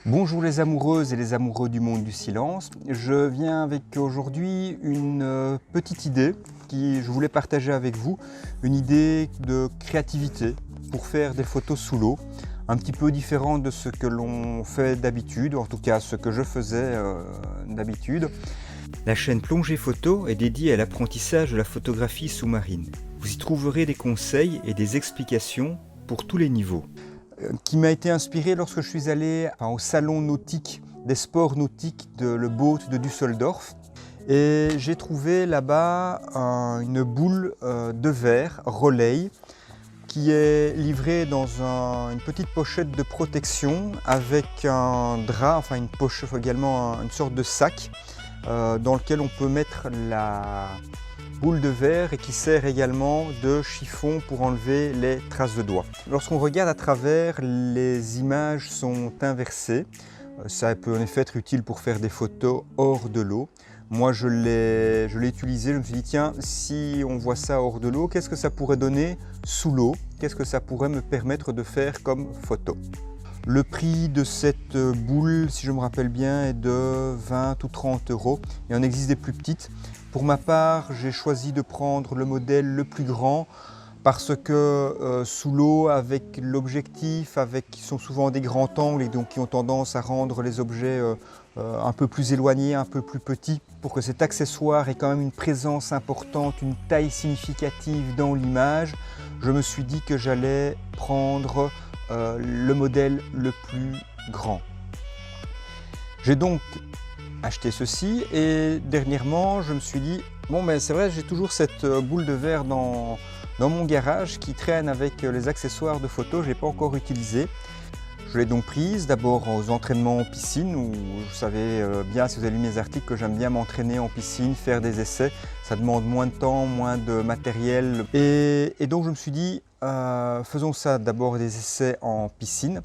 Bonjour les amoureuses et les amoureux du monde du silence. Je viens avec aujourd'hui une petite idée que je voulais partager avec vous. Une idée de créativité pour faire des photos sous l'eau. Un petit peu différente de ce que l'on fait d'habitude, en tout cas ce que je faisais d'habitude. La chaîne Plongée Photo est dédiée à l'apprentissage de la photographie sous-marine. Vous y trouverez des conseils et des explications pour tous les niveaux. Qui m'a été inspiré lorsque je suis allé au salon nautique des sports nautiques de Le Boat de Düsseldorf. Et j'ai trouvé là-bas une boule de verre Rolleille qui est livrée dans une petite pochette de protection avec un drap, enfin une poche, également une sorte de sac dans lequel on peut mettre la boule de verre et qui sert également de chiffon pour enlever les traces de doigts. Lorsqu'on regarde à travers, les images sont inversées. Ça peut en effet être utile pour faire des photos hors de l'eau. Moi je l'ai utilisé, je me suis dit tiens, si on voit ça hors de l'eau, qu'est-ce que ça pourrait donner sous l'eau? Qu'est-ce que ça pourrait me permettre de faire comme photo? Le prix de cette boule, si je me rappelle bien, est de 20 ou 30 €. Il en existe des plus petites. Pour ma part, j'ai choisi de prendre le modèle le plus grand parce que sous l'eau, avec l'objectif, qui sont souvent des grands angles et donc qui ont tendance à rendre les objets un peu plus éloignés, un peu plus petits, pour que cet accessoire ait quand même une présence importante, une taille significative dans l'image, je me suis dit que j'allais prendre le modèle le plus grand. J'ai donc acheté ceci et dernièrement je me suis dit bon mais c'est vrai, j'ai toujours cette boule de verre dans mon garage qui traîne avec les accessoires de photo, je n'ai pas encore utilisé. Je l'ai donc prise d'abord aux entraînements en piscine où vous savez bien si vous avez lu mes articles que j'aime bien m'entraîner en piscine, faire des essais. Ça demande moins de temps, moins de matériel et donc je me suis dit faisons ça d'abord des essais en piscine.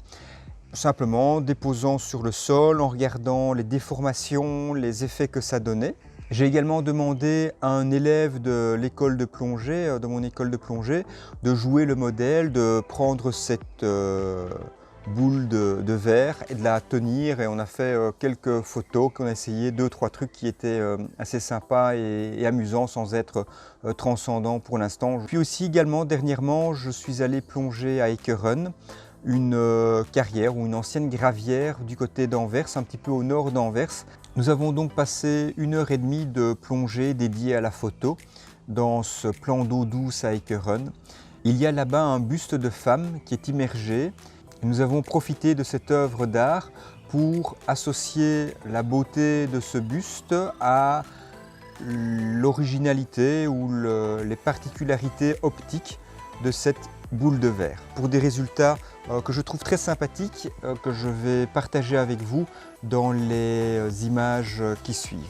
Simplement déposant sur le sol, en regardant les déformations, les effets que ça donnait. J'ai également demandé à un élève de l'école de plongée, de mon école de plongée, de jouer le modèle, de prendre cette boule de verre et de la tenir. Et on a fait quelques photos, qu'on a essayé 2-3 trucs qui étaient assez sympas et amusants sans être transcendants pour l'instant. Puis aussi également dernièrement, je suis allé plonger à Ekeren, une carrière ou une ancienne gravière du côté d'Anvers, un petit peu au nord d'Anvers. Nous avons donc passé 1h30 de plongée dédiée à la photo dans ce plan d'eau douce à Ekeren. Il y a là-bas un buste de femme qui est immergé. Nous avons profité de cette œuvre d'art pour associer la beauté de ce buste à l'originalité ou les particularités optiques de cette boule de verre. Pour des résultats que je trouve très sympathiques, que je vais partager avec vous dans les images qui suivent.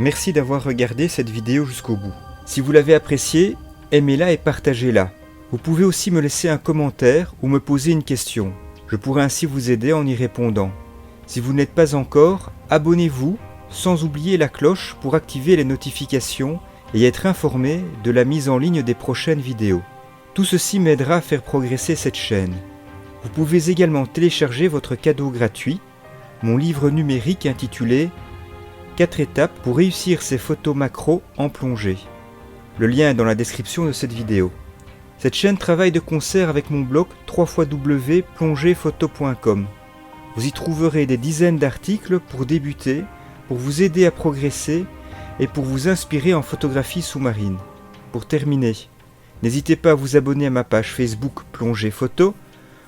Merci d'avoir regardé cette vidéo jusqu'au bout. Si vous l'avez appréciée, aimez-la et partagez-la. Vous pouvez aussi me laisser un commentaire ou me poser une question. Je pourrai ainsi vous aider en y répondant. Si vous n'êtes pas encore, abonnez-vous, sans oublier la cloche pour activer les notifications et être informé de la mise en ligne des prochaines vidéos. Tout ceci m'aidera à faire progresser cette chaîne. Vous pouvez également télécharger votre cadeau gratuit, mon livre numérique intitulé 4 étapes pour réussir ses photos macro en plongée. Le lien est dans la description de cette vidéo. Cette chaîne travaille de concert avec mon blog www.plongephoto.com. Vous y trouverez des dizaines d'articles pour débuter, pour vous aider à progresser et pour vous inspirer en photographie sous-marine. Pour terminer, n'hésitez pas à vous abonner à ma page Facebook Plongée Photo.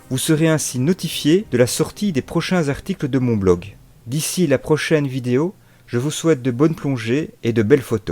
Vous serez ainsi notifié de la sortie des prochains articles de mon blog. D'ici la prochaine vidéo, je vous souhaite de bonnes plongées et de belles photos.